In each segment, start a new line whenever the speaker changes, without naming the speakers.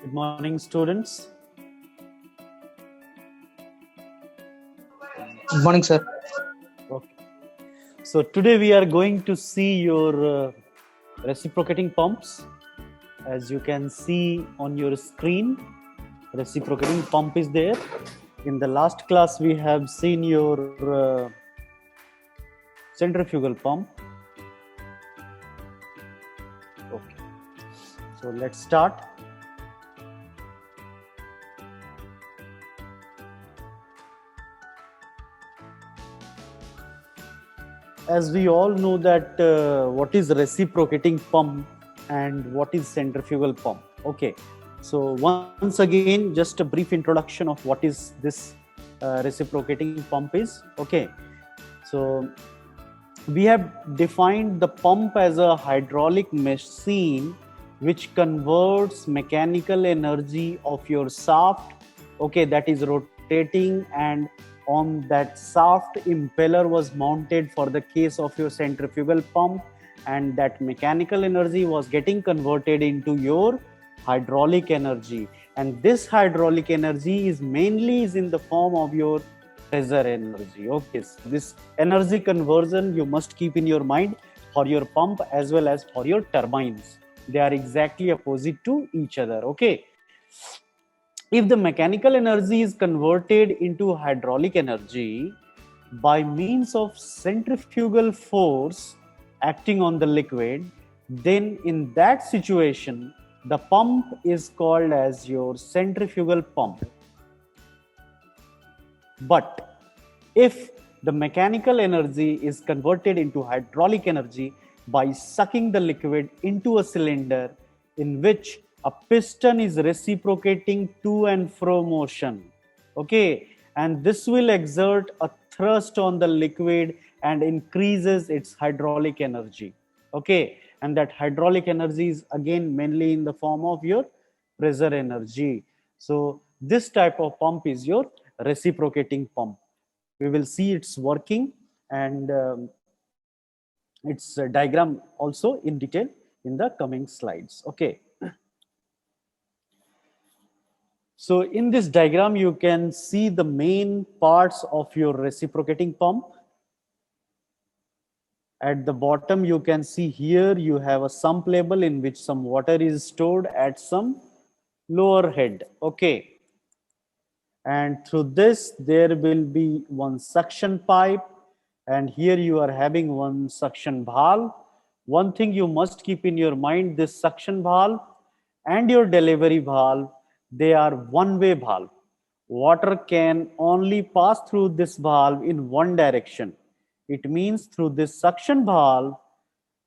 Good morning, students.
Good morning, sir.
Okay. So today we are going to see your reciprocating pumps. As you can see on your screen, reciprocating pump is there. In the last class, we have seen your centrifugal pump. Okay. So let's start. As we all know that what is reciprocating pump and what is centrifugal pump. Okay, so once again, just a brief introduction of what is this reciprocating pump is. Okay, so we have defined the pump as a hydraulic machine which converts mechanical energy of your shaft, okay, that is rotating, and on that shaft impeller was mounted for the case of your centrifugal pump, and that mechanical energy was getting converted into your hydraulic energy, and this hydraulic energy is mainly is in the form of your pressure energy. Okay, so this energy conversion you must keep in your mind for your pump as well as for your turbines. They are exactly opposite to each other. Okay, if the mechanical energy is converted into hydraulic energy by means of centrifugal force acting on the liquid, then in that situation the pump is called as your centrifugal pump. But if the mechanical energy is converted into hydraulic energy by sucking the liquid into a cylinder in which a piston is reciprocating to and fro motion, okay, and this will exert a thrust on the liquid and increases its hydraulic energy, okay, and that hydraulic energy is again mainly in the form of your pressure energy. So this type of pump is your reciprocating pump. We will see its working and its diagram also in detail in the coming slides. Okay. So in this diagram, you can see the main parts of your reciprocating pump. At the bottom, you can see here you have a sump level in which some water is stored at some lower head. Okay. And through this there will be one suction pipe, and here you are having one suction valve. One thing you must keep in your mind, this suction valve and your delivery valve, they are one way valve. Water can only pass through this valve in one direction. It means through this suction valve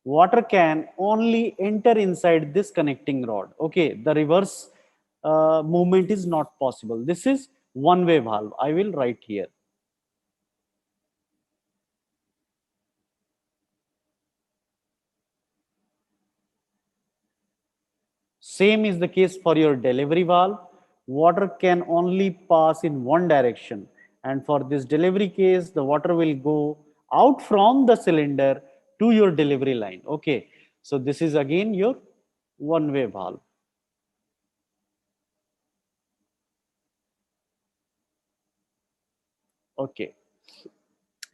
water can only enter inside this connecting rod. Okay, the reverse movement is not possible. This is one way valve. I will write here. Same is the case for your delivery valve. Water can only pass in one direction, and for this delivery case the water will go out from the cylinder to your delivery line. Okay, so this is again your one way valve. Okay,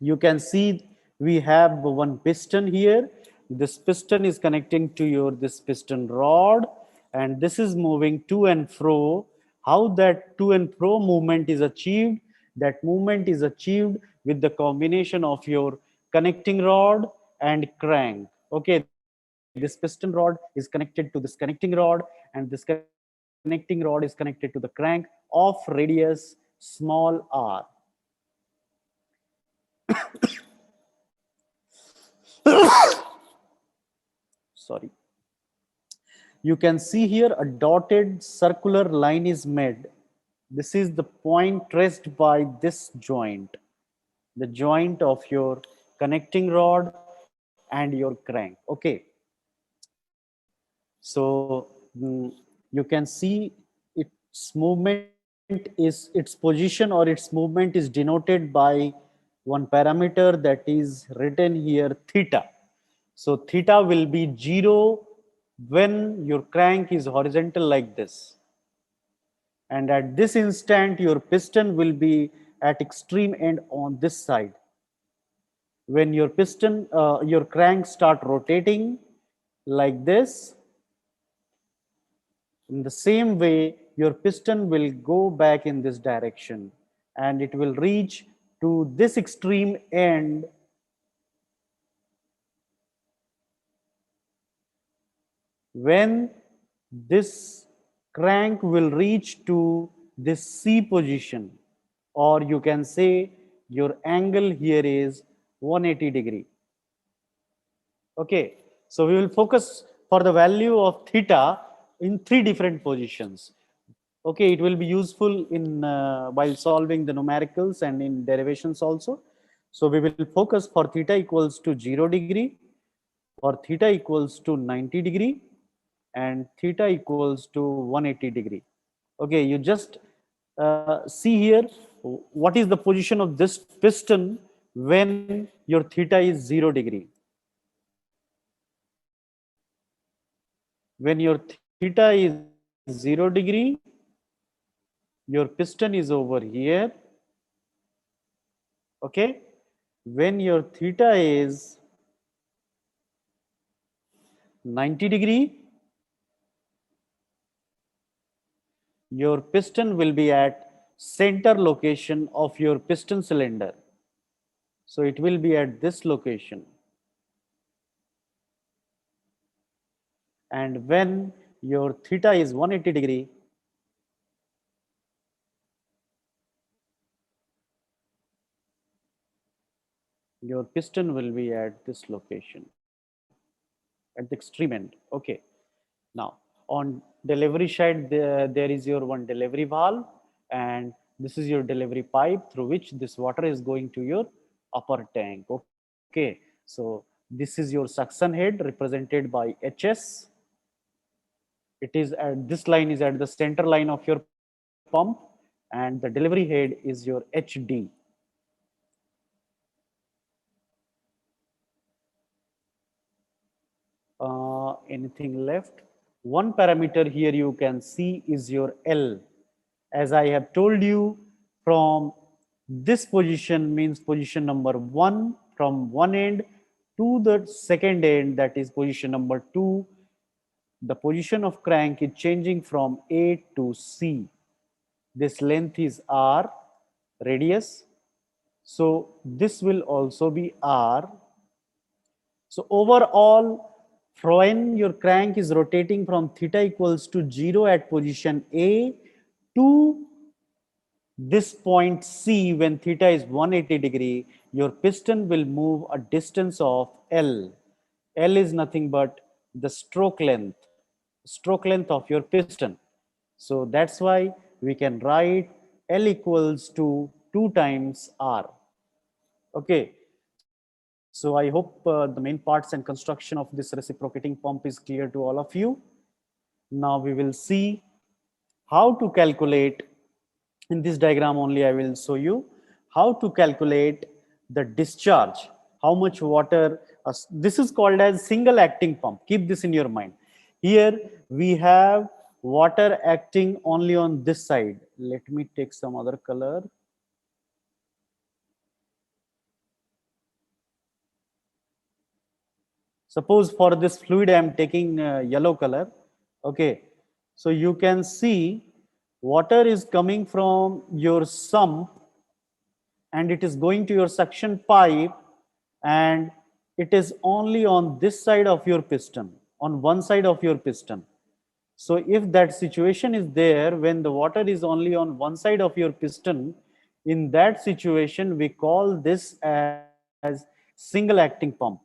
you can see we have one piston here. This piston is connecting to your this piston rod, and this is moving to and fro. How that to and fro movement is achieved? That movement is achieved with the combination of your connecting rod and crank. Okay, this piston rod is connected to this connecting rod, and this connecting rod is connected to the crank of radius small r. Sorry. You can see here a dotted circular line is made. This is the point traced by this joint, the joint of your connecting rod and your crank. Okay. So you can see its movement is, its position or its movement is denoted by one parameter that is written here, theta. So theta will be 0 when your crank is horizontal like this. and at this instant your piston will be at extreme end on this side. When your piston, your crank start rotating like this, in the same way your piston will go back in this direction and it will reach to this extreme end when this crank will reach to this C position, or you can say your angle here is 180 degree. Okay, so we will focus for the value of theta in three different positions. Okay, it will be useful in while solving the numericals and in derivations also. So we will focus for theta equals to 0 degree, for theta equals to 90 degree, and theta equals to 180 degree. Okay, you just see here what is the position of this piston when your theta is 0 degree. When your theta is 0 degree, your piston is over here. Okay, when your theta is 90 degree, your piston will be at center location of your piston cylinder. So it will be at this location. And when your theta is 180 degree, your piston will be at this location, at the extreme end. Okay. Now, on delivery side, there is your one delivery valve, and this is your delivery pipe through which this water is going to your upper tank. Okay. So this is your suction head represented by HS. It is at this line is at the center line of your pump, and the delivery head is your HD. Anything left? One parameter here you can see is your L. As I have told you, from this position means position number 1, from one end to the second end, that is position number 2, the position of crank is changing from A to C. This length is R, radius. So this will also be R. So overall, when your crank is rotating from theta equals to 0 at position A to this point C when theta is 180 degree, your piston will move a distance of L. L is nothing but the stroke length of your piston. So that's why we can write L equals to 2 times R. Okay, so I hope the main parts and construction of this reciprocating pump is clear to all of you. Now we will see how to calculate, in this diagram only I will show you how to calculate the discharge, how much water, this is called as single acting pump. Keep this in your mind. Here we have water acting only on this side. Let me take some other color. Suppose for this fluid I am taking yellow color. Okay, so you can see water is coming from your sump and it is going to your suction pipe, and it is only on this side of your piston, on one side of your piston. So if that situation is there when the water is only on one side of your piston, in that situation we call this as single acting pump.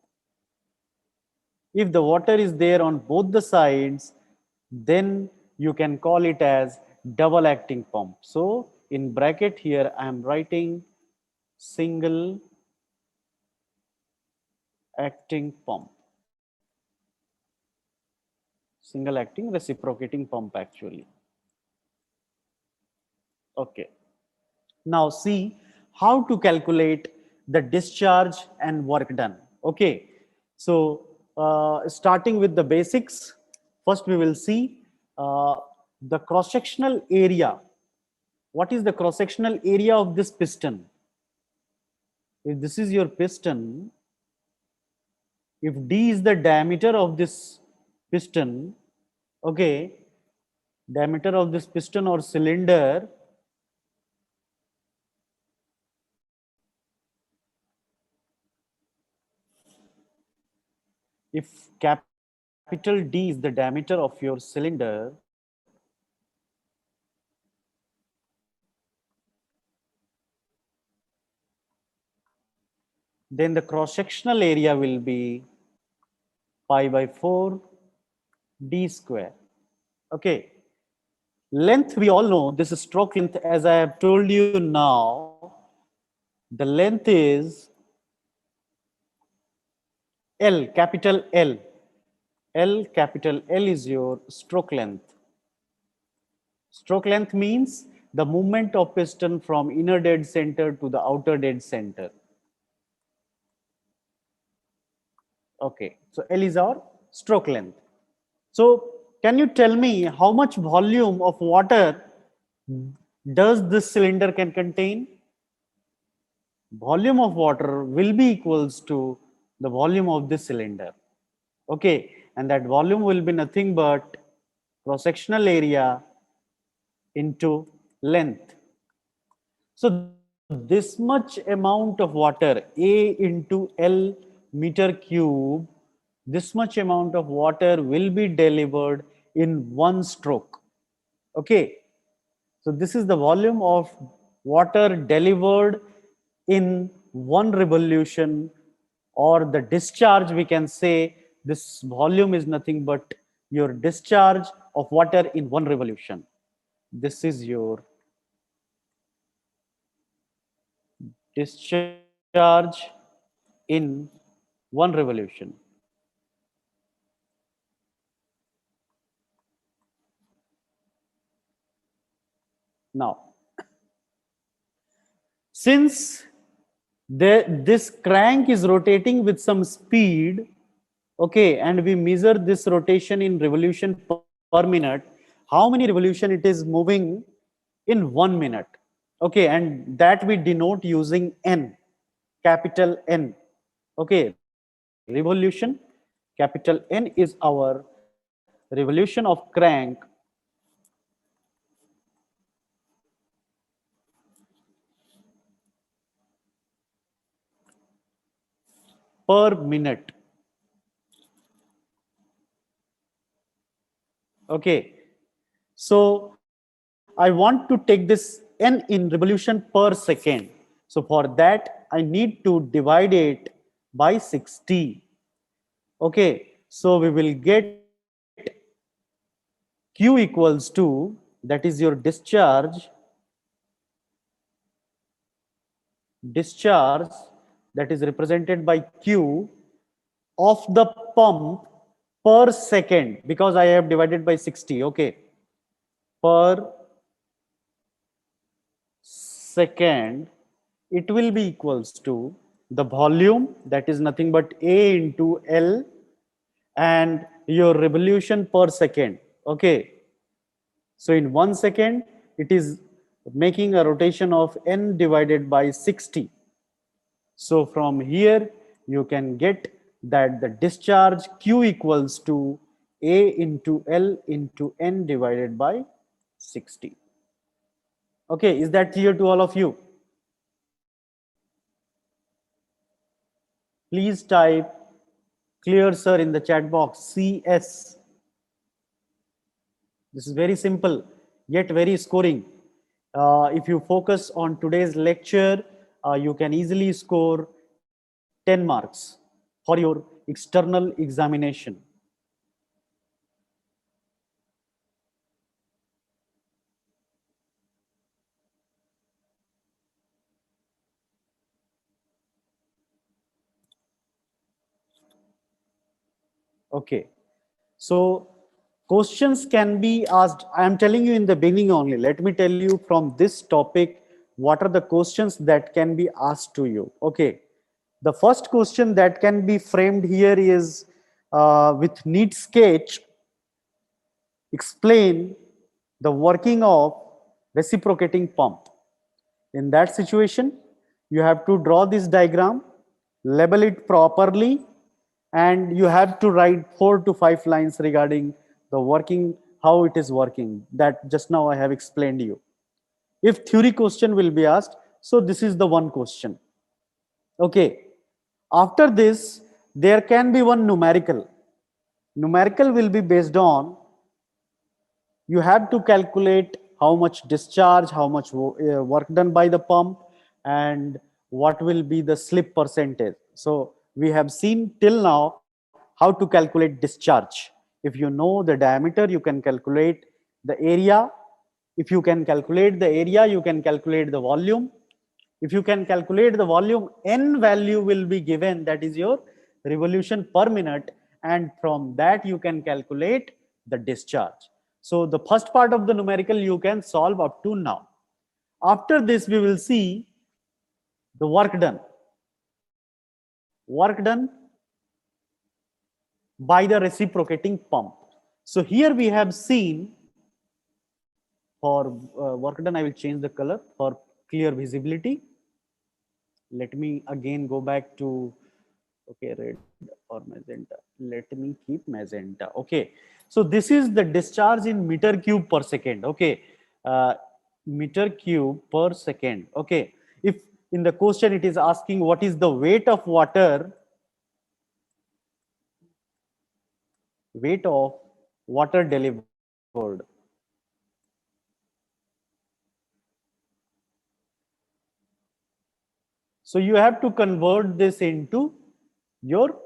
If the water is there on both the sides, then you can call it as double acting pump. So in bracket here I am writing single acting pump, single acting reciprocating pump actually. Okay, now see how to calculate the discharge and work done. Okay, so starting with the basics, first we will see the cross sectional area what is the cross-sectional area of this piston? If this is your piston, if D is the diameter of this piston, okay, diameter of this piston or cylinder, if capital D is the diameter of your cylinder, then the cross-sectional area will be pi by 4 d square. Okay. Length, we all know this is stroke length. As I have told you now, the length is L, capital L. L, capital L is your stroke length. Stroke length means the movement of piston from inner dead center to the outer dead center. Okay, so L is our stroke length. So can you tell me how much volume of water does this cylinder can contain? Volume of water will be equals to the volume of this cylinder. Okay, and that volume will be nothing but cross-sectional area into length. So this much amount of water, A into L meter cube, this much amount of water will be delivered in one stroke. Okay, so this is the volume of water delivered in one revolution, or the discharge, we can say this volume is nothing but your discharge of water in one revolution. This is your discharge in one revolution. Now, since this crank is rotating with some speed, okay, and we measure this rotation in revolution per minute, how many revolution it is moving in 1 minute. Okay, and that we denote using N, capital N. Okay, revolution, capital N is our revolution of crank per minute. Okay, so I want to take this N in revolution per second. So for that, I need to divide it by 60. Okay, so we will get Q equals to, that is your discharge, that is represented by Q of the pump per second, because I have divided by 60. Okay, per second, it will be equals to the volume, that is nothing but A into L, and your revolution per second. Okay, so in 1 second it is making a rotation of N divided by 60. So from here you can get that the discharge Q equals to A into L into N divided by 60. Okay, is that clear to all of you? Please type clear, sir, in the chat box. CS. This is very simple, yet very scoring. If you focus on today's lecture, you can easily score 10 marks for your external examination. Okay, so questions can be asked. I am telling you in the beginning only. Let me tell you from this topic what are the questions that can be asked to you. Okay, the first question that can be framed here is with neat sketch, explain the working of reciprocating pump. In that situation, you have to draw this diagram, label it properly, and you have to write 4 to 5 lines regarding the working, how it is working. That just now I have explained you. If theory question will be asked, so this is the one question. Okay. After this, there can be one numerical. Numerical will be based on, you have to calculate how much discharge, how much work done by the pump, and what will be the slip percentage. So we have seen till now how to calculate discharge. If you know the diameter, you can calculate the area. If you can calculate the area, you can calculate the volume. If you can calculate the volume, n value will be given, that is your revolution per minute, and from that you can calculate the discharge. So the first part of the numerical you can solve up to now. After this, we will see the work done. Work done by the reciprocating pump. So here we have seen, for work done, I will change the color for clear visibility. Let me again go back to, okay, red or magenta. Let me keep magenta. Okay, so this is the discharge in meter cube per second. Okay, meter cube per second. Okay, if in the question it is asking what is the weight of water, delivered. So you have to convert this into your,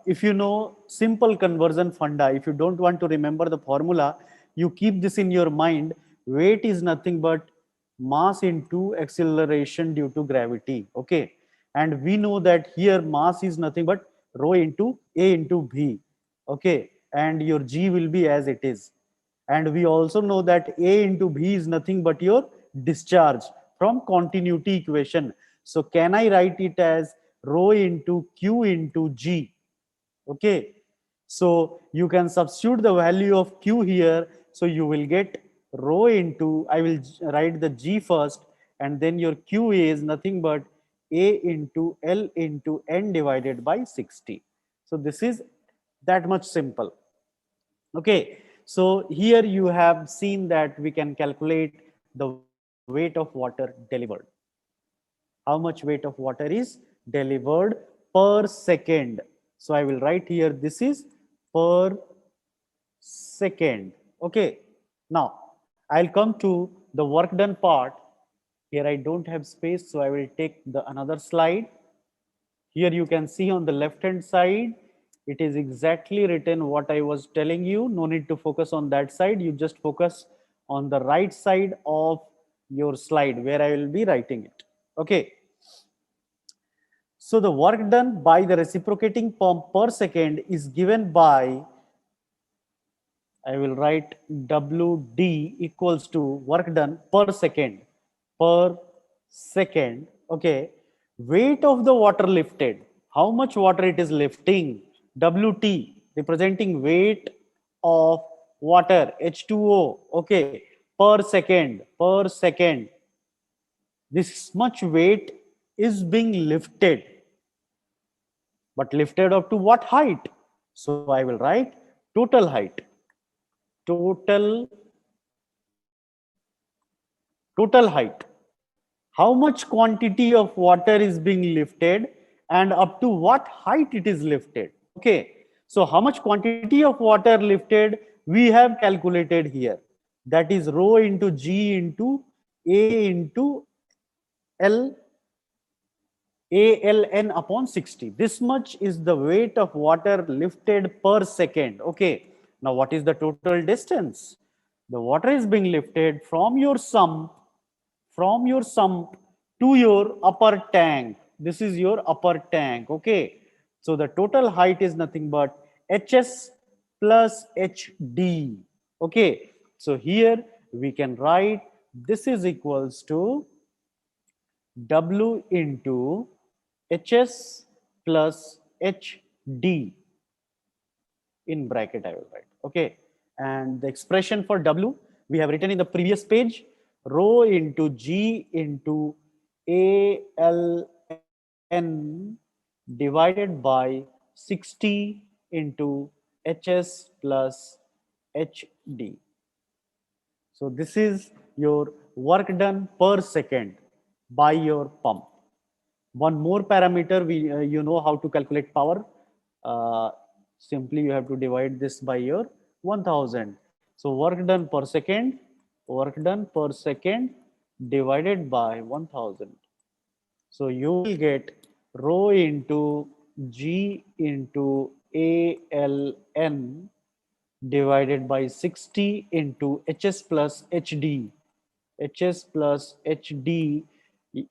if you know simple conversion funda, if you don't want to remember the formula, you keep this in your mind. Weight is nothing but mass into acceleration due to gravity. Okay. And we know that here mass is nothing but rho into A into V. Okay. And your G will be as it is. And we also know that A into B is nothing but your discharge from continuity equation. So can I write it as rho into Q into G? Okay. So you can substitute the value of Q here. So you will get rho into, I will write the G first, and then your QA is nothing but A into L into N divided by 60. So this is that much simple. Okay, so here you have seen that we can calculate the weight of water delivered. How much weight of water is delivered per second. So I will write here, this is per second. Okay, now I'll come to the work done part. Here I don't have space, so I will take the another slide. Here you can see on the left hand side, it is exactly written what I was telling you. No need to focus on that side. You just focus on the right side of your slide where I will be writing it. Okay. So the work done by the reciprocating pump per second is given by, I will write WD equals to work done per second. Per second. Okay. Weight of the water lifted. How much water it is lifting? WT representing weight of water, H2O. Okay. Per second. Per second. This much weight is being lifted. But lifted up to what height? So I will write total height. Total height. How much quantity of water is being lifted and up to what height it is lifted. Okay. So how much quantity of water lifted we have calculated here. That is rho into G into A into L ALN upon 60. This much is the weight of water lifted per second. Okay. Now what is the total distance? The water is being lifted from your sump to your upper tank. This is your upper tank. Okay. So the total height is nothing but HS plus HD. Okay. So here we can write this is equals to W into HS plus HD in bracket I will write. Okay. And the expression for W, we have written in the previous page, rho into G into ALN divided by 60 into HS plus HD. So this is your work done per second by your pump. One more parameter, you know how to calculate power. Uh, Simply you have to divide this by your 1000. So work done per second, work done per second divided by 1000. So you will get rho into G into ALN divided by 60 into HS plus HD. HS plus HD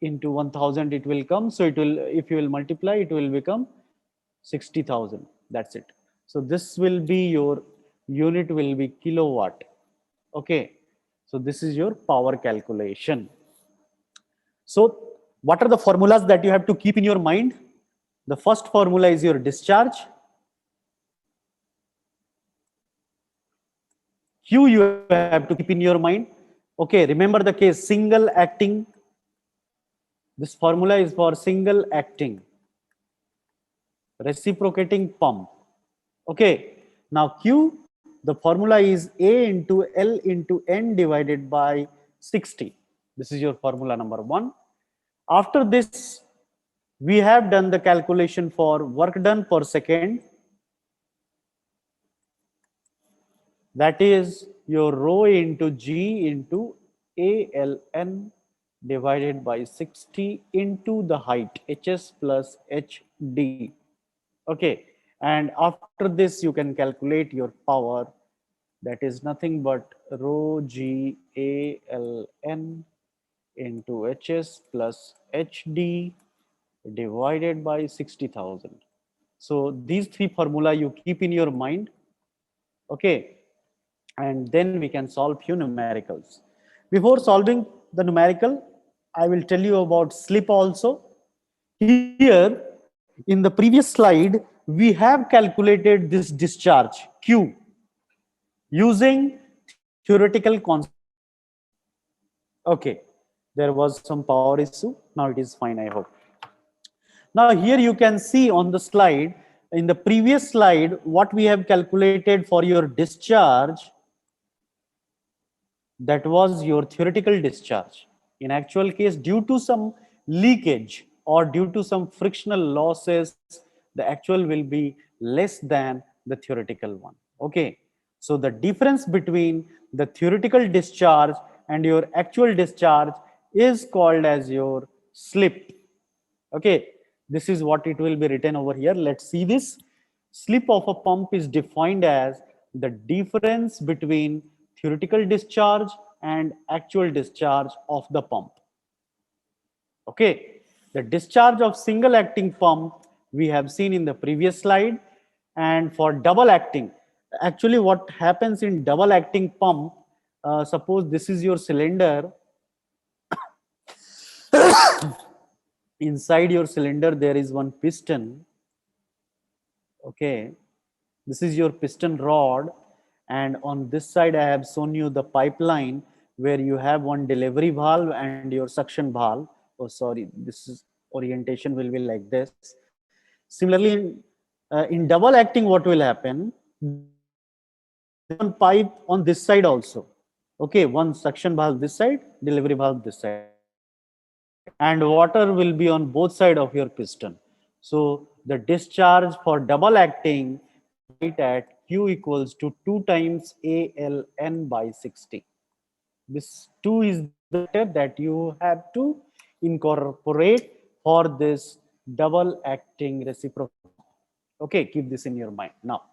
into 1000 it will come. So it will, if you will multiply, it will become 60,000. That's it. So this will be your unit will be kilowatt. Okay. So this is your power calculation. So what are the formulas that you have to keep in your mind? The first formula is your discharge. Q you have to keep in your mind. Okay, remember the case single acting. This formula is for single acting reciprocating pump. Okay, now Q, the formula is A into L into N divided by 60. This is your formula number one. After this, we have done the calculation for work done per second. That is your rho into G into ALN divided by 60 into the height HS plus HD. Okay, and after this you can calculate your power, that is nothing but rho G ALN into HS plus HD divided by 60,000. So these three formula you keep in your mind. Okay, and then we can solve few numericals. Before solving the numerical, I will tell you about slip also. Here in the previous slide, we have calculated this discharge Q using theoretical concept. Okay, there was some power issue. Now it is fine, I hope. Now here you can see on the slide, in the previous slide, what we have calculated for your discharge, that was your theoretical discharge. In actual case, due to some leakage or due to some frictional losses, the actual will be less than the theoretical one. Okay. So the difference between the theoretical discharge and your actual discharge is called as your slip. Okay. This is what it will be written over here. Let's see this. Slip of a pump is defined as the difference between theoretical discharge and actual discharge of the pump. Okay, the discharge of single acting pump we have seen in the previous slide, and for double acting, actually what happens in double acting pump, suppose this is your cylinder. Inside your cylinder there is one piston. Okay, this is your piston rod, and on this side I have shown you the pipeline where you have one delivery valve and your suction valve. Oh sorry, this is orientation will be like this. Similarly in double acting, what will happen, one pipe on this side also. Okay, one suction valve this side, delivery valve this side, and water will be on both side of your piston. So the discharge for double acting, write at Q equals to 2 times ALN by 60. This 2 is the step that you have to incorporate for this double acting reciprocal. Okay, keep this in your mind. Now,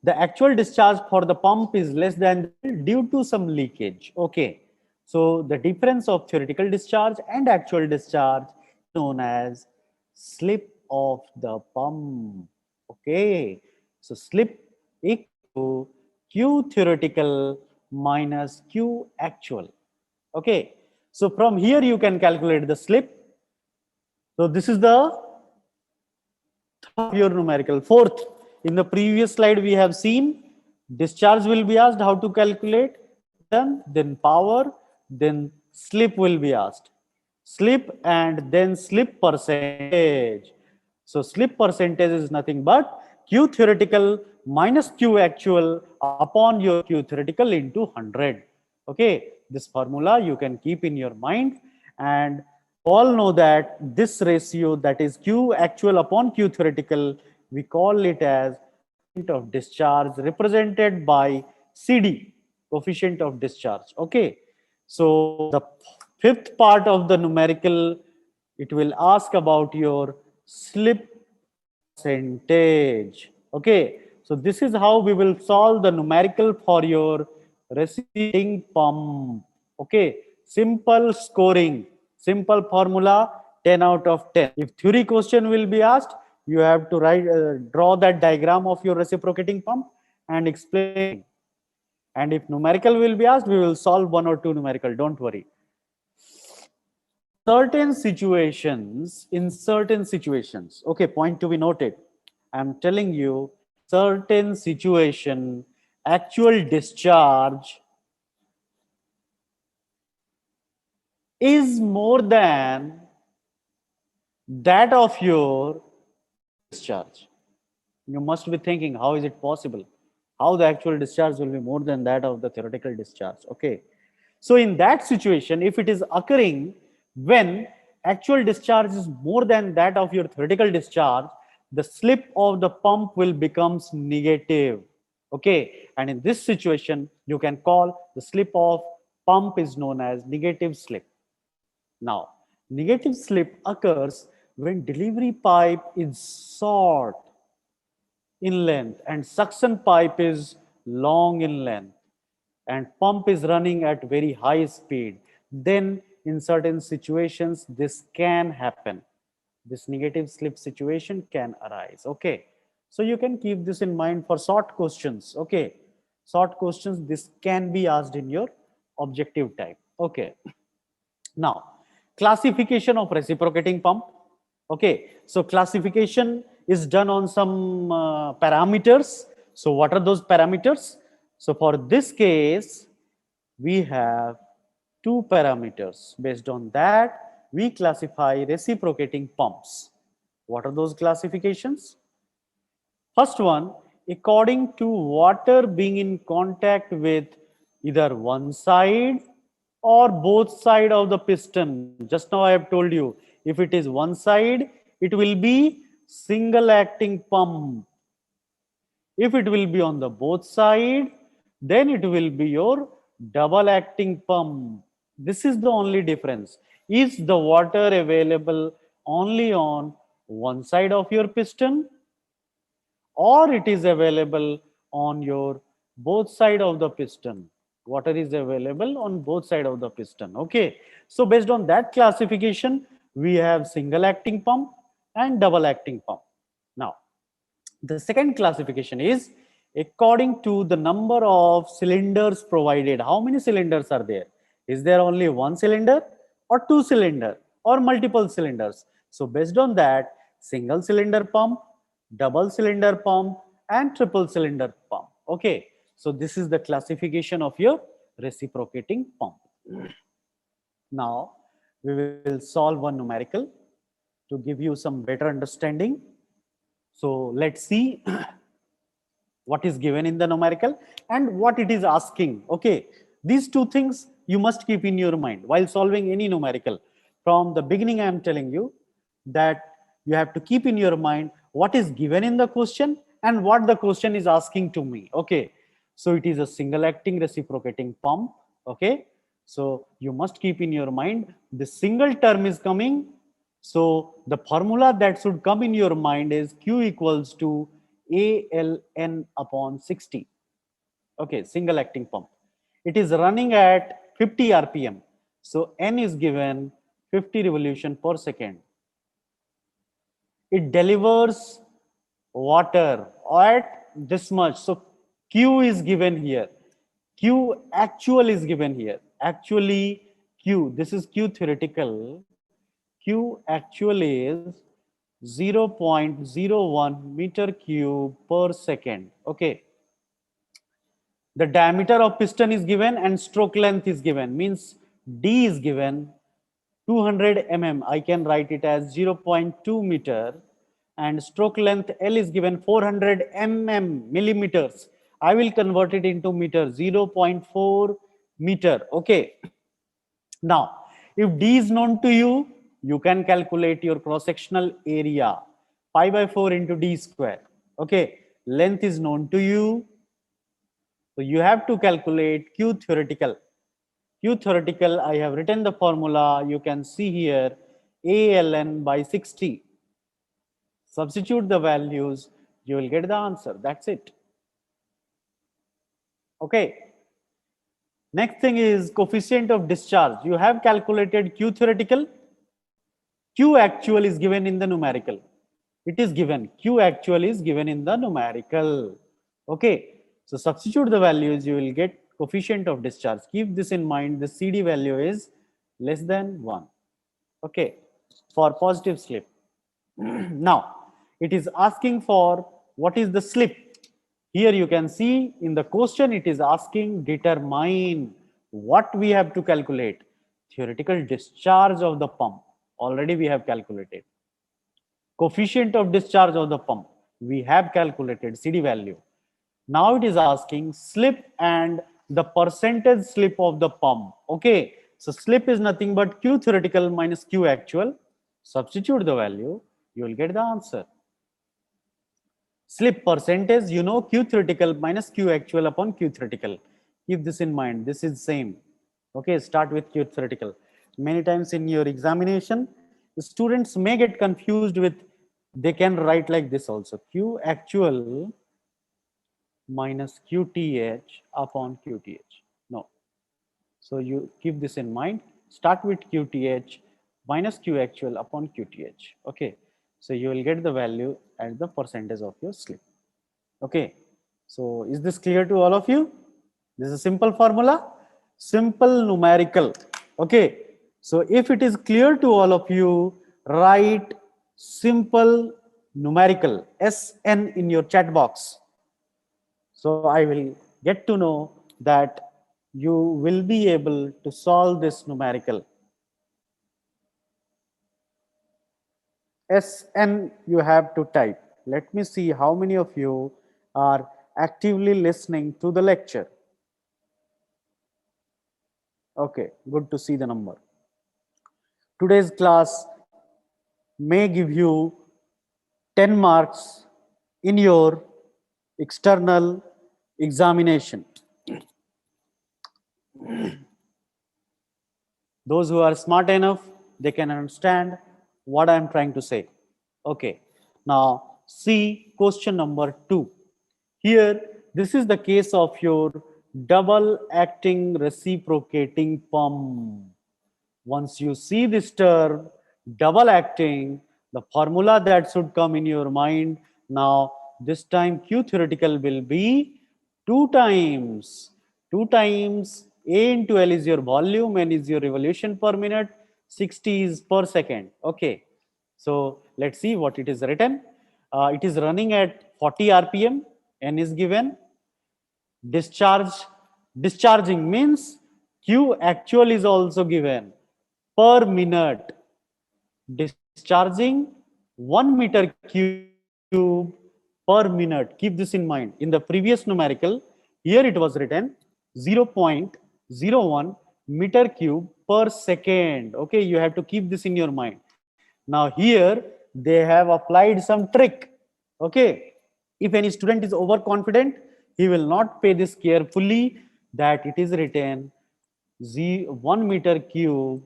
the actual discharge for the pump is less than due to some leakage. Okay, so the difference of theoretical discharge and actual discharge is known as slip of the pump. Okay, so slip equal to Q theoretical minus Q actual. Okay, so from here you can calculate the slip. So this is the your numerical. Fourth, in the previous slide we have seen discharge will be asked how to calculate. done, then power, then slip will be asked. Slip and then slip percentage. So slip percentage is nothing but Q theoretical minus Q actual upon your Q theoretical into 100. Okay, this formula you can keep in your mind, and all know that this ratio, that is Q actual upon Q theoretical, we call it as coefficient of discharge, represented by CD, coefficient of discharge. Okay, so the fifth part of the numerical, it will ask about your slip percentage. Okay, so this is how we will solve the numerical for your receiving pump. Okay, simple scoring, simple formula, 10 out of 10. If theory question will be asked, you have to write, draw that diagram of your reciprocating pump and explain. And if numerical will be asked, we will solve one or two numerical, don't worry. In certain situations, okay, point to be noted, I'm telling you, certain situation, actual discharge is more than that of your discharge. You must be thinking, how is it possible? How the actual discharge will be more than that of the theoretical discharge? Okay. So in that situation, if it is occurring when actual discharge is more than that of your theoretical discharge, the slip of the pump will becomes negative. Okay. And in this situation, you can call the slip of pump is known as negative slip. Now, negative slip occurs when delivery pipe is short in length and suction pipe is long in length and pump is running at very high speed. Then in certain situations this can happen, this negative slip situation can arise. Okay, so you can keep this in mind for short questions. Okay, short questions, this can be asked in your objective type. Okay, now classification of reciprocating pump. Okay, so classification is done on some parameters. So what are those parameters? So for this case, we have two parameters. Based on that, we classify reciprocating pumps. What are those classifications? First one, according to water being in contact with either one side or both side of the piston. Just now I have told you, if it is one side, it will be single acting pump. If it will be on the both side, then it will be your double acting pump. This is the only difference. Is the water available only on one side of your piston, or it is available on your both side of the piston? Water is available on both side of the piston. Okay, so based on that classification, we have single acting pump and double acting pump. Now the second classification is according to the number of cylinders provided. How many cylinders are there? Is there only one cylinder or two cylinder or multiple cylinders? So based on that, single cylinder pump, double cylinder pump and triple cylinder pump. Okay, so this is the classification of your reciprocating pump. Now we will solve one numerical to give you some better understanding. So let's see what is given in the numerical and what it is asking. Okay, these two things you must keep in your mind while solving any numerical. From the beginning, I am telling you that you have to keep in your mind what is given in the question and what the question is asking to me. Okay, so it is a single acting reciprocating pump. Okay, so you must keep in your mind the single term is coming. So the formula that should come in your mind is Q equals to ALN upon 60. Okay, single acting pump. It is running at 50 RPM. So N is given 50 revolution per second. It delivers water at this much. So Q is given here. Q actual is given here. Actually, Q, this is Q theoretical. Q actual is 0.01 meter cube per second. Okay. The diameter of piston is given and stroke length is given, means D is given 200 mm. I can write it as 0.2 meter, and stroke length L is given 400 millimeters. I will convert it into meter, 0.4 meter. Okay. Now, if D is known to you, you can calculate your cross-sectional area, pi by 4 into D square. Okay. Length is known to you. So you have to calculate Q theoretical. Q theoretical, I have written the formula. You can see here, ALN by 60. Substitute the values, you will get the answer. That's it. Okay. Next thing is coefficient of discharge. You have calculated Q theoretical. Q actual is given in the numerical. It is given. Q actual is given in the numerical. Okay. So substitute the values, you will get coefficient of discharge. Keep this in mind. The CD value is less than 1. Okay. For positive slip. Now, it is asking for what is the slip. Here you can see in the question it is asking determine what we have to calculate. Theoretical discharge of the pump. Already we have calculated. Coefficient of discharge of the pump. We have calculated CD value. Now it is asking slip and the percentage slip of the pump. Okay. So slip is nothing but Q theoretical minus Q actual. Substitute the value, you will get the answer. Slip percentage, you know, Q theoretical minus Q actual upon Q theoretical. Keep this in mind. This is same. Okay, start with Q theoretical. Many times in your examination, the students may get confused with, they can write like this also. Q actual minus QTH upon QTH. No. So you keep this in mind. Start with QTH minus Q actual upon QTH. Okay. So you will get the value and the percentage of your slip. Okay. So is this clear to all of you? This is a simple formula, simple numerical. Okay. So if it is clear to all of you, write simple numerical SN in your chat box. So I will get to know that you will be able to solve this numerical. SN you have to type. Let me see how many of you are actively listening to the lecture. Okay, good to see the number. Today's class may give you 10 marks in your external examination. Those who are smart enough, they can understand what I am trying to say. Okay, now see question number 2. Here, this is the case of your double acting reciprocating pump. Once you see this term, double acting, the formula that should come in your mind, now this time Q theoretical will be 2 times A into L is your volume, N is your revolution per minute, 60 is per second. Okay, so let's see what it is written. It is running at 40 RPM, N is given. Discharging means Q actual is also given per minute. Discharging 1 meter cube per minute. Keep this in mind. In the previous numerical, here it was written 0.01 meter cube per second. Okay, you have to keep this in your mind. Now here they have applied some trick. Okay, if any student is overconfident, he will not pay this carefully that it is written 1 meter cube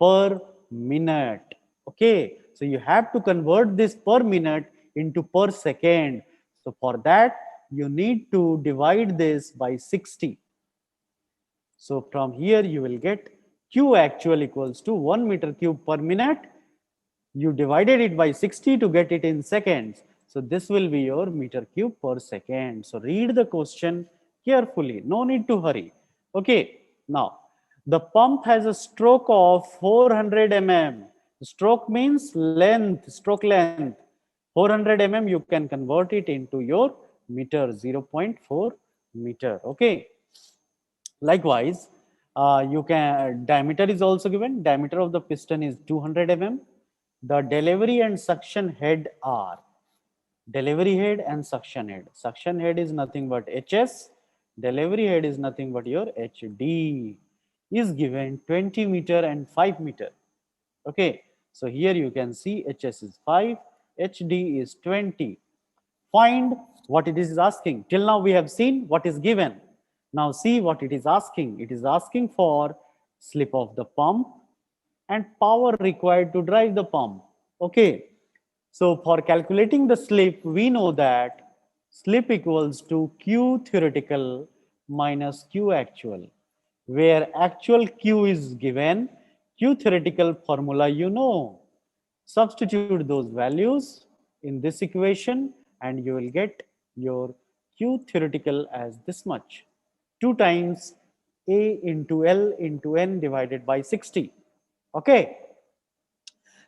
per minute. Okay, so you have to convert this per minute into per second. So for that, you need to divide this by 60. So from here, you will get Q actual equals to 1 meter cube per minute. You divided it by 60 to get it in seconds. So this will be your meter cube per second. So read the question carefully. No need to hurry. Okay, now the pump has a stroke of 400 mm. Stroke means length, stroke length. 400 mm, you can convert it into your meter, 0.4 meter. Okay, Likewise, you can diameter is also given. Diameter of the piston is 200 mm. The delivery and suction head are delivery head and suction head. Suction head is nothing but HS. Delivery head is nothing but your HD. Is given 20 meter and 5 meter. Okay, so here you can see HS is 5, HD is 20. Find what it is asking. Till now we have seen what is given. Now see what it is asking. It is asking for slip of the pump and power required to drive the pump. Okay, so for calculating the slip, we know that slip equals to Q theoretical minus Q actual, where actual Q is given, Q theoretical formula you know. Substitute those values in this equation and you will get your Q theoretical as this much. 2 times A into L into N divided by 60. Okay.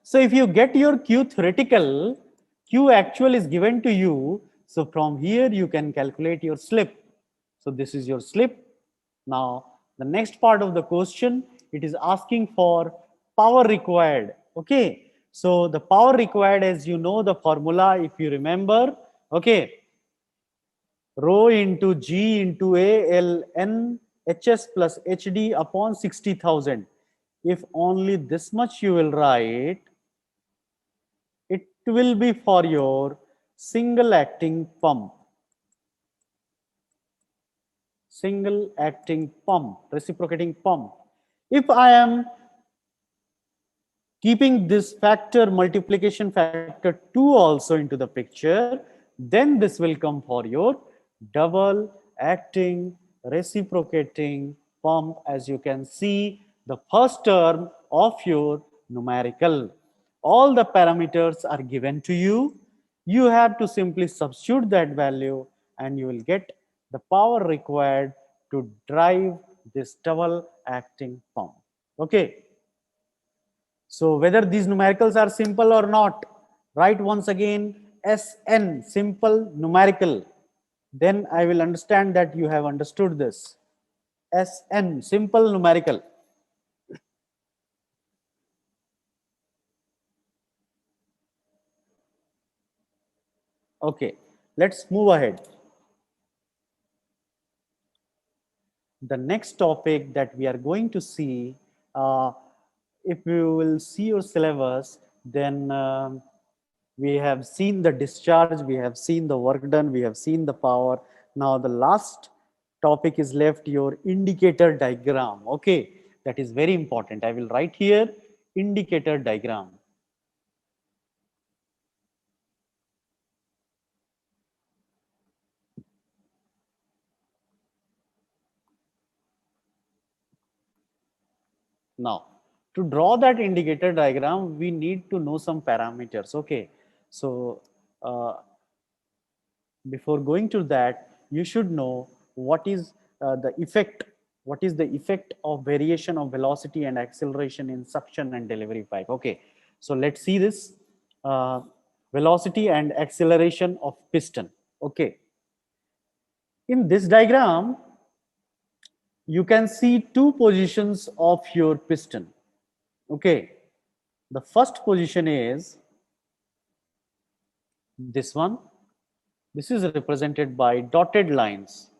So if you get your Q theoretical, Q actual is given to you. So from here you can calculate your slip. So this is your slip. Now the next part of the question, it is asking for power required. Okay. So the power required, as you know the formula, if you remember, okay, rho into G into A L N HS plus HD upon 60,000. If only this much you will write, it will be for your single acting pump. Single acting pump, reciprocating pump. If I am keeping this factor, multiplication factor 2 also into the picture, then this will come for your double acting reciprocating pump. As you can see, the first term of your numerical. All the parameters are given to you. You have to simply substitute that value and you will get the power required to drive this double acting pump. Okay. So whether these numericals are simple or not, write once again SN, simple numerical. Then I will understand that you have understood this. SN, simple numerical. Okay, let's move ahead. The next topic that we are going to see, if you will see your syllabus, then we have seen the discharge, we have seen the work done, we have seen the power. Now the last topic is left, your indicator diagram. Okay, that is very important. I will write here indicator diagram. Now, to draw that indicator diagram, we need to know some parameters. Okay, so before going to that, you should know what is the effect. What is the effect of variation of velocity and acceleration in suction and delivery pipe? Okay, so let's see this velocity and acceleration of piston. Okay, in this diagram, you can see two positions of your piston. Okay, the first position is this one. This is represented by dotted lines.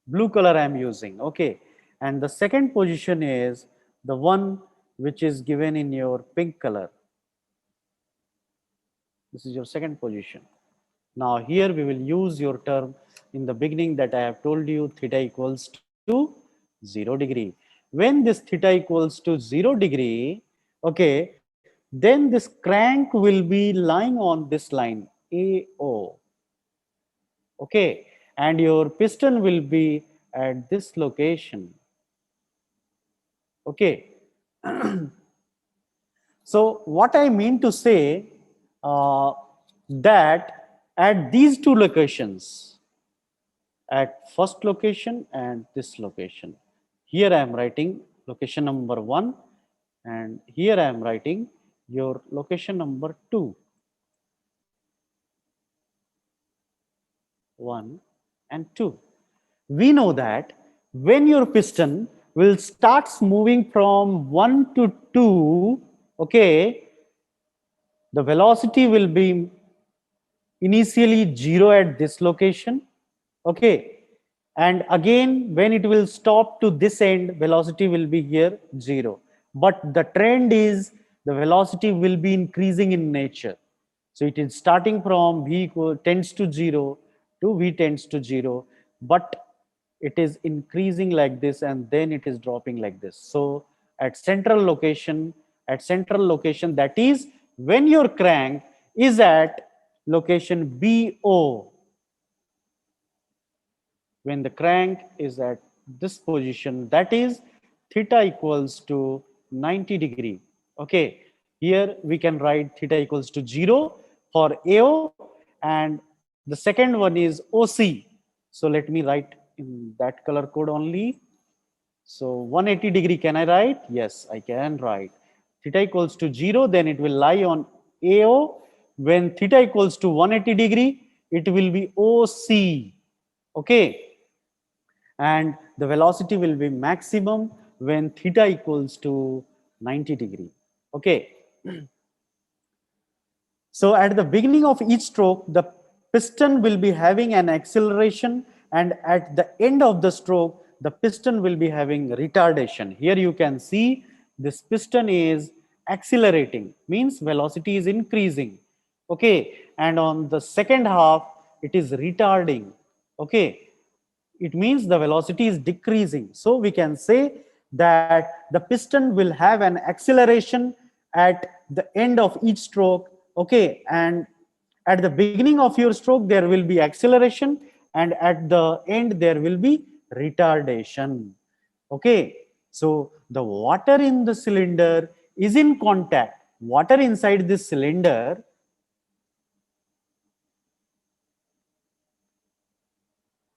Blue color I am using. Okay, and the second position is the one which is given in your pink color. This is your second position. Now here we will use your term in the beginning that I have told you, theta equals to 0 degree. When this theta equals to 0 degree, okay, then this crank will be lying on this line AO. Okay, and your piston will be at this location. Okay. So what I mean to say, that at these two locations, at first location and this location, here I am writing location number 1 and here I am writing your location number 2. 1 and 2. We know that when your piston will starts moving from 1 to 2, okay, the velocity will be initially 0 at this location, okay, and again when it will stop to this end, velocity will be here 0, but the trend is the velocity will be increasing in nature. So it is starting from v tends to 0 to v tends to 0, but it is increasing like this and then it is dropping like this. So at central location, that is when your crank is at location BO, when the crank is at this position, that is theta equals to 90 degree. Okay, here we can write theta equals to 0 for AO, and the second one is OC. So let me write in that color code only. So 180 degree, can I write? Yes, I can write. Theta equals to 0, then it will lie on AO. When theta equals to 180 degree, it will be OC. Okay, and the velocity will be maximum when theta equals to 90 degree. Okay, so at the beginning of each stroke, the piston will be having an acceleration, and at the end of the stroke, the piston will be having retardation. Here you can see this piston is accelerating, means velocity is increasing. Okay, and on the second half, it is retarding. Okay, it means the velocity is decreasing. So we can say that the piston will have an acceleration at the end of each stroke. Okay, and at the beginning of your stroke there will be acceleration, and at the end there will be retardation. Okay, so the water in the cylinder is in contact. Water inside this cylinder,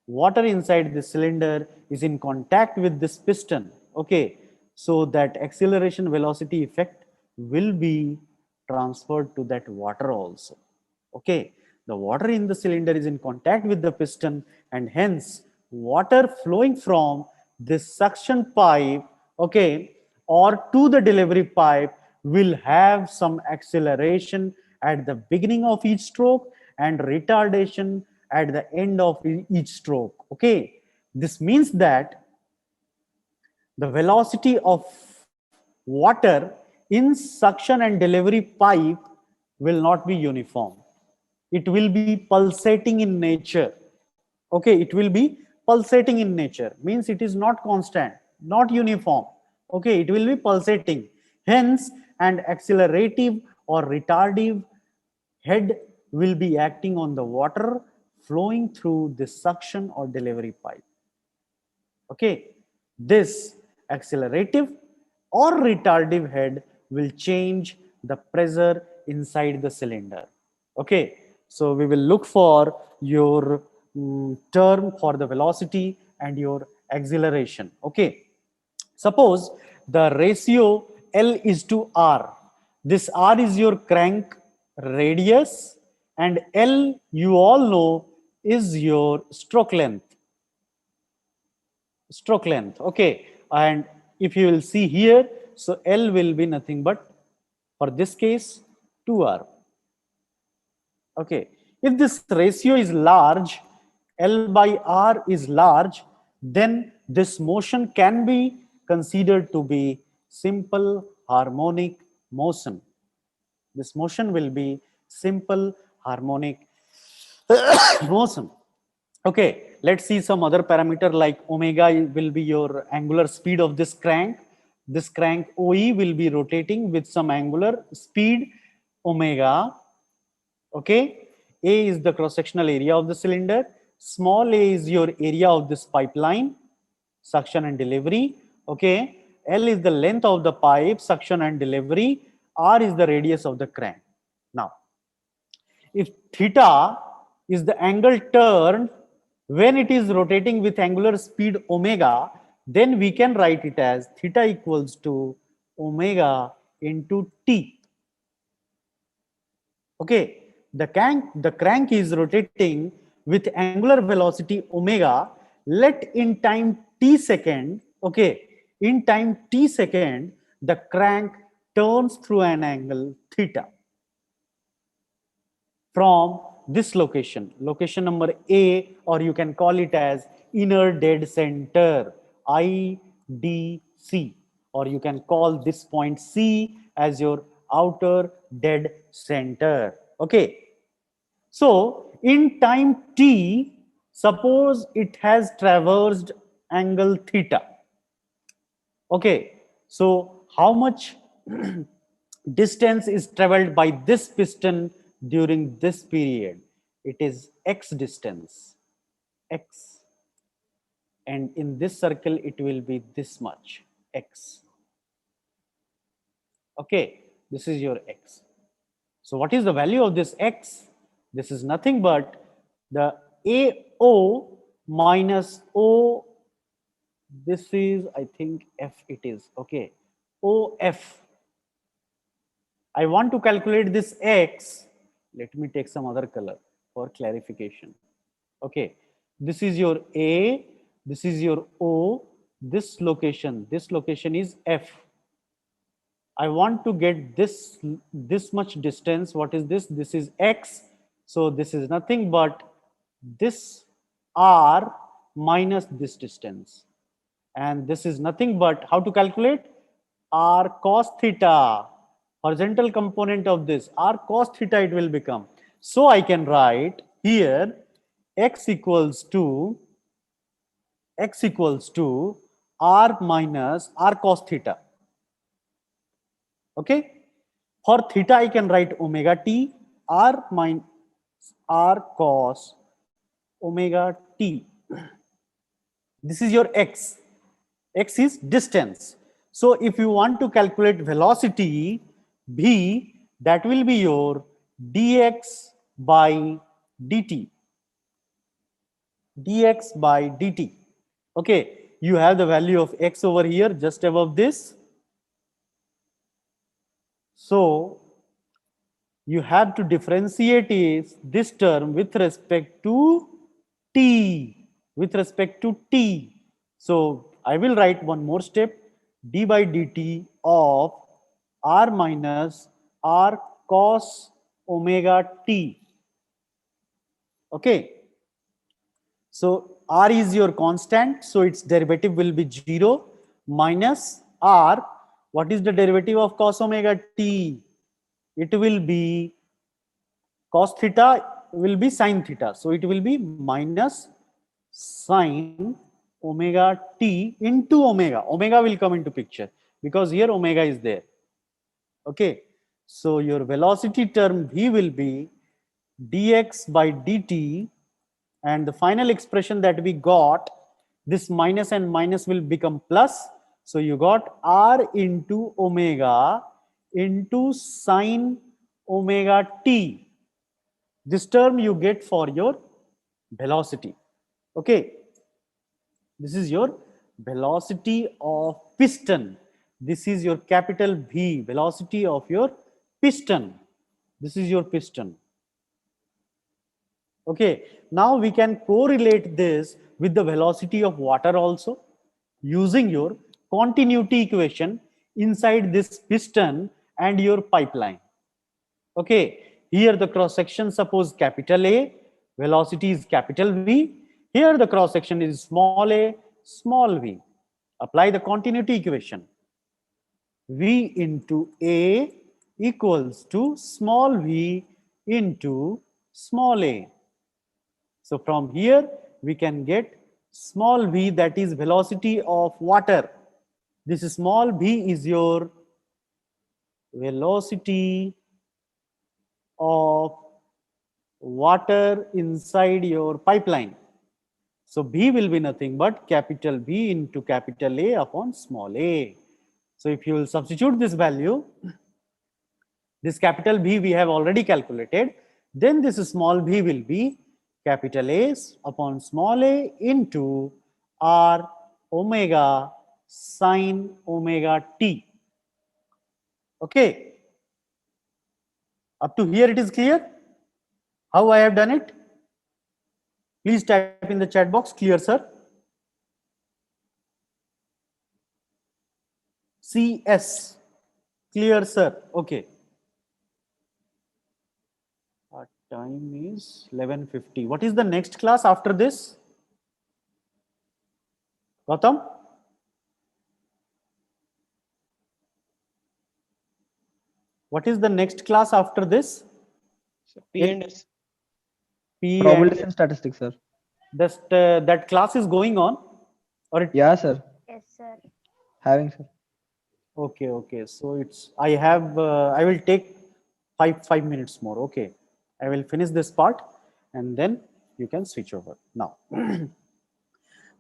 water inside the cylinder is in contact with this piston. Okay, so that acceleration velocity effect will be transferred to that water also. Okay, the water in the cylinder is in contact with the piston, and hence water flowing from this suction pipe, okay, or to the delivery pipe will have some acceleration at the beginning of each stroke and retardation at the end of each stroke. Okay, this means that the velocity of water in suction and delivery pipe will not be uniform. It will be pulsating in nature. Okay, it will be pulsating in nature, means it is not constant, not uniform. Okay, it will be pulsating. Hence, an accelerative or retardative head will be acting on the water flowing through the suction or delivery pipe. Okay, this accelerative or retardative head will change the pressure inside the cylinder. Okay, so we will look for your term for the velocity and your acceleration. Okay, suppose the ratio L is to R. This R is your crank radius, and L, you all know, is your stroke length. Stroke length. Okay, and if you will see here, so L will be nothing but, for this case, 2R. Okay, if this ratio is large, L by R is large, then this motion can be considered to be simple harmonic motion. This motion will be simple harmonic motion. Okay, let's see some other parameter like omega will be your angular speed of this crank. This crank OE will be rotating with some angular speed omega. Okay, A is the cross-sectional area of the cylinder. Small a is your area of this pipeline, suction and delivery. Okay, L is the length of the pipe, suction and delivery. R is the radius of the crank. Now, if theta is the angle turned when it is rotating with angular speed omega, then we can write it as theta equals to omega into T. Okay, the crank is rotating with angular velocity omega. Let in time t second, okay, in time t second, the crank turns through an angle theta from this location, location number A, or you can call it as inner dead center, IDC, or you can call this point C as your outer dead center. Okay. So in time t, suppose it has traversed angle theta. Okay. So how much distance is traveled by this piston during this period? It is x distance, x. And in this circle, it will be this much, x. Okay, this is your x. So what is the value of this x? This is nothing but the AO minus O. This is, I think, F it is. Okay, OF. I want to calculate this x. Let me take some other color for clarification. Okay, this is your A, this is your O, this location is F. I want to get this much distance. What is this? This is x. So this is nothing but this r minus this distance. And this is nothing but, how to calculate? R cos theta, horizontal component of this, r cos theta it will become. So I can write here x equals to r minus r cos theta. Okay, for theta I can write omega t, r minus r cos omega t. This is your x. X is distance. So if you want to calculate velocity v, that will be your dx by dt. Dx by dt. Okay, you have the value of x over here just above this. So you have to differentiate this term with respect to t, So I will write one more step, d by dt of r minus r cos omega t. Okay. So r is your constant, so its derivative will be 0 minus r. What is the derivative of cos omega t? It will be cos theta will be sin theta. So it will be minus sin omega t into omega. Omega will come into picture because here omega is there. Okay. So your velocity term v will be dx by dt, and the final expression that we got, this minus and minus will become plus. So you got r into omega into sine omega t. This term you get for your velocity. Okay, this is your velocity of piston. This is your capital V, velocity of your piston. This is your piston. Okay, now we can correlate this with the velocity of water also using your continuity equation inside this piston and your pipeline. Okay, here the cross section, suppose capital A, velocity is capital V. Here the cross section is small a, small v. Apply the continuity equation. V into A equals to small v into small a. So from here we can get small v, that is velocity of water. This small v is your velocity of water inside your pipeline. So B will be nothing but capital B into capital A upon small a. So if you will substitute this value, this capital B we have already calculated, then this small b will be capital A upon small a into r omega sine omega t. Okay. Up to here it is clear how I have done it? Please type in the chat box, clear sir. CS. Clear, sir? Okay. Our time is 11:50. What is the next class after this? Gautam? What is the next class after this?
So P and S.
P
Probability
and
and statistics, sir.
that class is going on, or it?
Yeah, sir.
Yes, sir.
Having, sir.
Okay, okay. So it's I have I will take 5 minutes more. Okay, I will finish this part and then you can switch over now.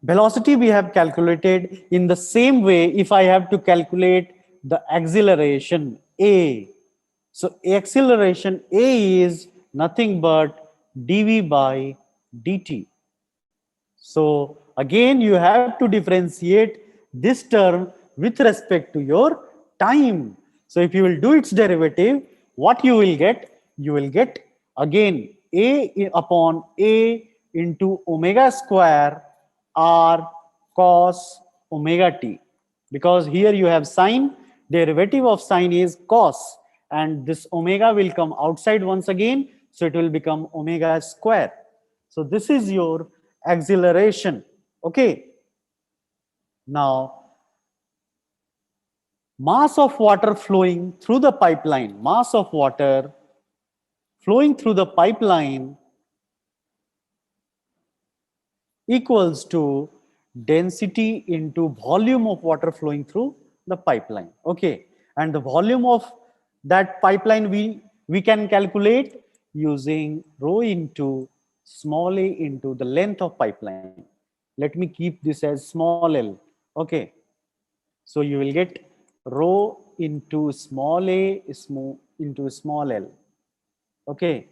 Velocity we have calculated in the same way. If I have to calculate the acceleration A, so acceleration A is nothing but dv by dt. So again, you have to differentiate this term with respect to your time. So if you will do its derivative, what you will get? You will get again A upon A into omega square r cos omega t. Because here you have sine, derivative of sine is cos, and this omega will come outside once again, so it will become omega square. So this is your acceleration. Okay. Now, mass of water flowing through the pipeline, mass of water flowing through the pipeline equals to density into volume of water flowing through the pipeline. Okay. And the volume of that pipeline we can calculate using rho into small a into the length of pipeline. Let me keep this as small l. Okay. So you will get rho into small a into small l. Okay.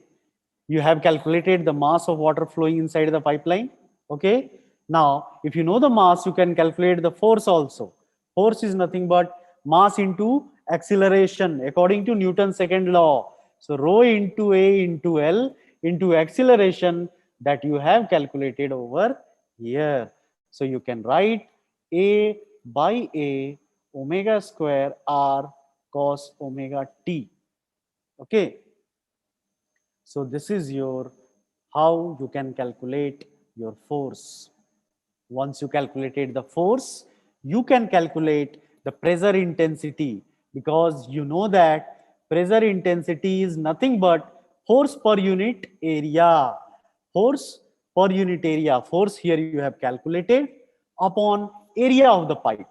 You have calculated the mass of water flowing inside the pipeline. Okay. Now, if you know the mass, you can calculate the force also. Force is nothing but mass into acceleration according to Newton's second law. So rho into A into L into acceleration that you have calculated over here. So you can write A by A omega square R cos omega t. Okay. So this is your how you can calculate your force. Once you calculated the force, you can calculate the pressure intensity, because you know that pressure intensity is nothing but force per unit area. Force per unit area. Force here you have calculated upon area of the pipe.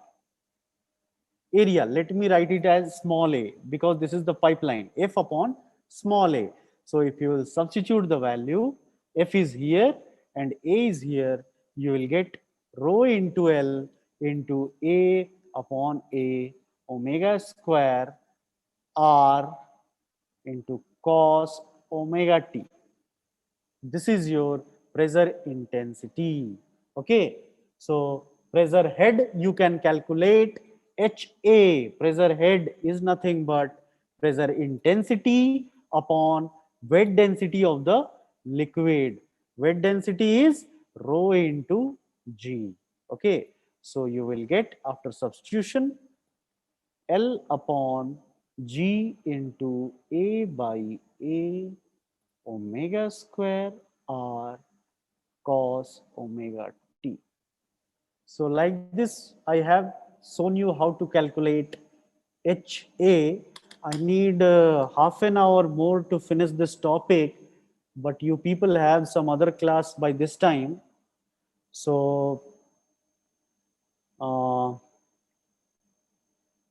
Area, let me write it as small a, because this is the pipeline, F upon small a. So if you will substitute the value, F is here and A is here, you will get rho into L into A upon A omega square R into cos omega t. This is your pressure intensity. Okay. So pressure head you can calculate HA. Pressure head is nothing but pressure intensity upon wet density of the liquid. Wet density is rho into G. Okay. So you will get, after substitution, L upon G into A by A omega square R cos omega t. So like this, I have shown you how to calculate HA. I need half an hour more to finish this topic, but you people have some other class by this time. So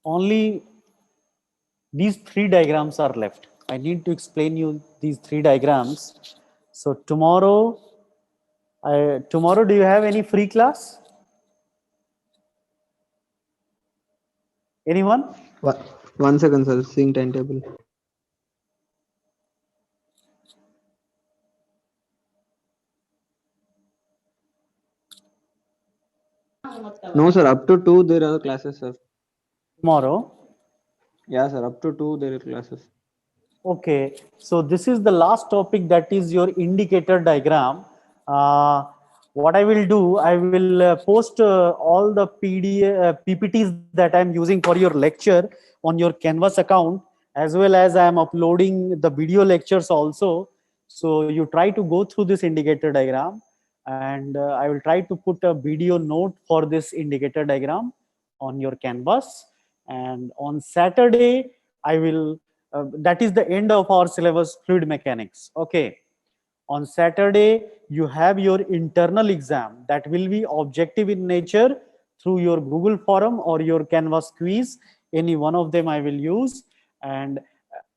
only these three diagrams are left. I need to explain you these three diagrams. So tomorrow, do you have any free class? Anyone?
One second, sir. Seeing timetable. No, sir. Up to 2 there are classes, sir.
Tomorrow?
Yeah, sir. Up to 2 there are classes.
Okay. So this is the last topic, that is your indicator diagram. what I will do, I will post all the PPTs that I'm using for your lecture on your Canvas account, as well as I am uploading the video lectures also. So you try to go through this indicator diagram, and I will try to put a video note for this indicator diagram on your Canvas. And on Saturday, I will, that is the end of our syllabus, fluid mechanics. Okay. On Saturday, you have your internal exam that will be objective in nature through your Google Forum or your Canvas quiz. Any one of them I will use. And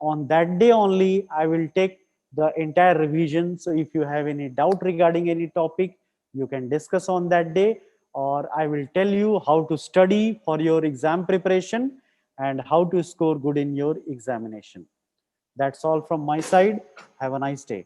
on that day only, I will take the entire revision. So if you have any doubt regarding any topic, you can discuss on that day, or I will tell you how to study for your exam preparation and how to score good in your examination. That's all from my side. Have a nice day.